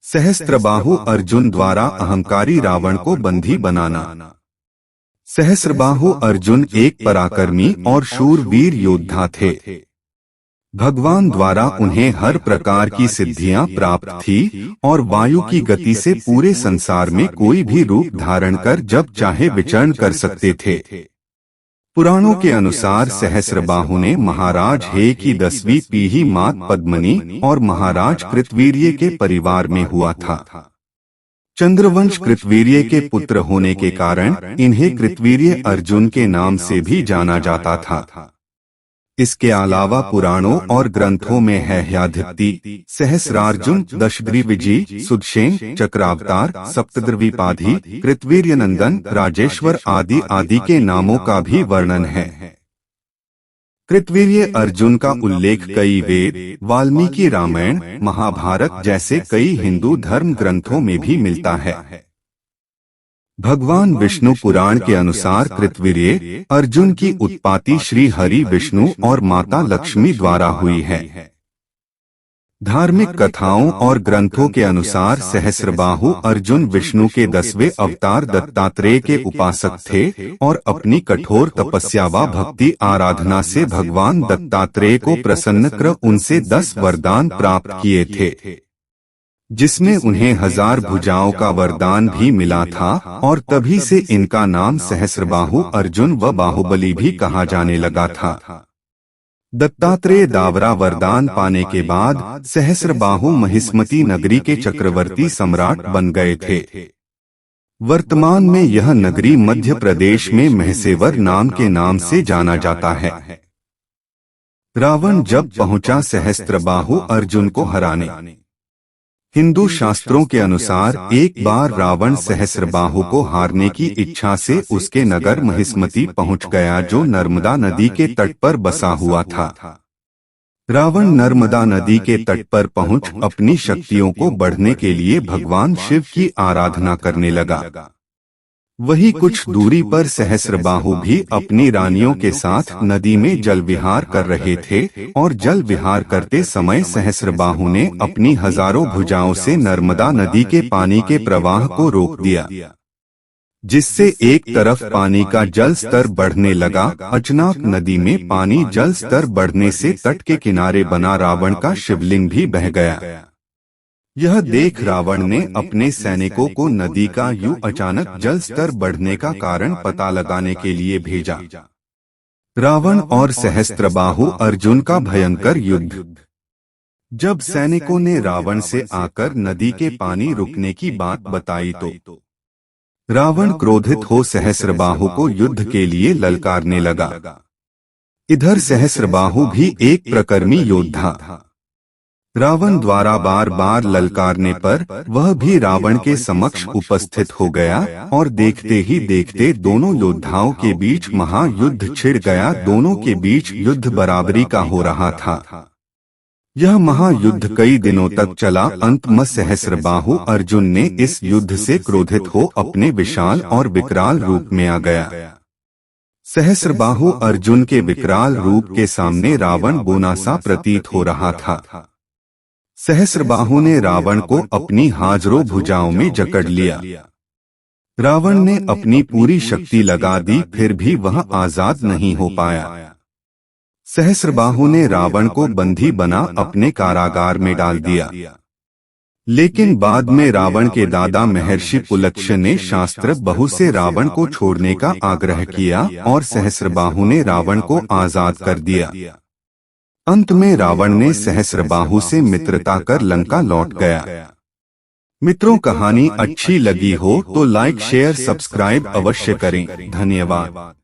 सहस्त्रबाहु अर्जुन द्वारा अहंकारी रावण को बंदी बनाना। सहस्त्रबाहु अर्जुन एक पराक्रमी और शूरवीर योद्धा थे। भगवान द्वारा उन्हें हर प्रकार की सिद्धियां प्राप्त थी और वायु की गति से पूरे संसार में कोई भी रूप धारण कर जब चाहे विचरण कर सकते थे। पुराणों के अनुसार सहस्त्रबाहु ने महाराज हे की 10वीं पीढ़ी मात पद्मिनी और महाराज कृतवीर्य के परिवार में हुआ था। चंद्रवंश कृतवीर्य के पुत्र होने के कारण इन्हें कृतवीर्य अर्जुन के नाम से भी जाना जाता था। इसके अलावा पुराणों और ग्रंथों में हैह्यादित्य, सहस्रार्जुन, दशग्रीवजी, सुदर्शन, चक्रावतार, सप्तद्रविपाधी, कृतवीर्यनंदन, राजेश्वर आदि के नामों का भी वर्णन है। कृतवीर्य अर्जुन का उल्लेख कई वेद, वाल्मीकि रामायण, महाभारत जैसे कई हिंदू धर्म ग्रंथों में भी मिलता है। भगवान विष्णु पुराण के अनुसार कृतवीर्य अर्जुन की उत्पत्ति श्री हरि विष्णु और माता लक्ष्मी द्वारा हुई है। धार्मिक कथाओं और ग्रंथों के अनुसार सहस्त्रबाहु अर्जुन विष्णु के 10वें अवतार दत्तात्रेय के उपासक थे और अपनी कठोर तपस्या व भक्ति आराधना से भगवान दत्तात्रेय को प्रसन्न कर उनसे 10 वरदान प्राप्त किए थे, जिसमें उन्हें 1000 भुजाओं का वरदान भी मिला था और तभी से इनका नाम सहस्त्रबाहु अर्जुन व बाहुबली भी कहा जाने लगा था। दत्तात्रेय दावरा वरदान पाने के बाद सहस्त्रबाहु महिष्मती नगरी के चक्रवर्ती सम्राट बन गए थे। वर्तमान में यह नगरी मध्य प्रदेश में महसेवर नाम के नाम से जाना जाता है। रावण जब पहुंचा सहस्त्रबाहु अर्जुन को हराने। हिंदू शास्त्रों के अनुसार एक बार रावण सहस्त्रबाहु को हारने की इच्छा से उसके नगर महिष्मती पहुंच गया, जो नर्मदा नदी के तट पर बसा हुआ था। रावण नर्मदा नदी के तट पर पहुंच अपनी शक्तियों को बढ़ने के लिए भगवान शिव की आराधना करने लगा। वही कुछ दूरी पर सहस्त्रबाहु भी अपनी रानियों के साथ नदी में जल विहार कर रहे थे और जल विहार करते समय सहस्त्रबाहु ने अपनी हजारों भुजाओं से नर्मदा नदी के पानी के प्रवाह को रोक दिया, जिससे एक तरफ पानी का जल स्तर बढ़ने लगा। अचानक नदी में पानी जल स्तर बढ़ने से तट के किनारे बना रावण का शिवलिंग भी बह गया। यह देख रावण ने अपने सैनिकों को नदी का यूं अचानक जल स्तर बढ़ने का कारण पता लगाने के लिए भेजा। रावण और सहस्त्रबाहु अर्जुन का भयंकर युद्ध। जब सैनिकों ने रावण से आकर नदी के पानी रुकने की बात बताई तो रावण क्रोधित हो सहस्त्रबाहु को युद्ध के लिए ललकारने लगा। इधर सहस्त्रबाहु भी एक प्रकर्मी योद्धा था। रावण द्वारा बार बार ललकारने पर वह भी रावण के समक्ष उपस्थित हो गया और देखते ही देखते दोनों योद्धाओं के बीच महायुद्ध छिड़ गया। दोनों के बीच युद्ध बराबरी का हो रहा था। यह महायुद्ध कई दिनों तक चला। अंत में सहस्त्रबाहु अर्जुन ने इस युद्ध से क्रोधित हो अपने विशाल और विकराल रूप में आ गया। सहस्त्रबाहु अर्जुन के विकराल रूप के सामने रावण बोना सा प्रतीत हो रहा था। सहस्त्रबाहु ने रावण को अपनी हजारों भुजाओं में जकड़ लिया। रावण ने अपनी पूरी शक्ति लगा दी, फिर भी वह आजाद नहीं हो पाया। सहस्त्रबाहु ने रावण को बंदी बना अपने कारागार में डाल दिया। लेकिन बाद में रावण के दादा महर्षि पुलत्स्य ने शास्त्र बहु से रावण को छोड़ने का आग्रह किया और सहस्त्रबाहु ने रावण को आजाद कर दिया। अंत में रावण ने सहस्त्रबाहु से मित्रता कर लंका लौट गया। मित्रों, कहानी अच्छी लगी हो तो लाइक शेयर सब्सक्राइब अवश्य करें। धन्यवाद।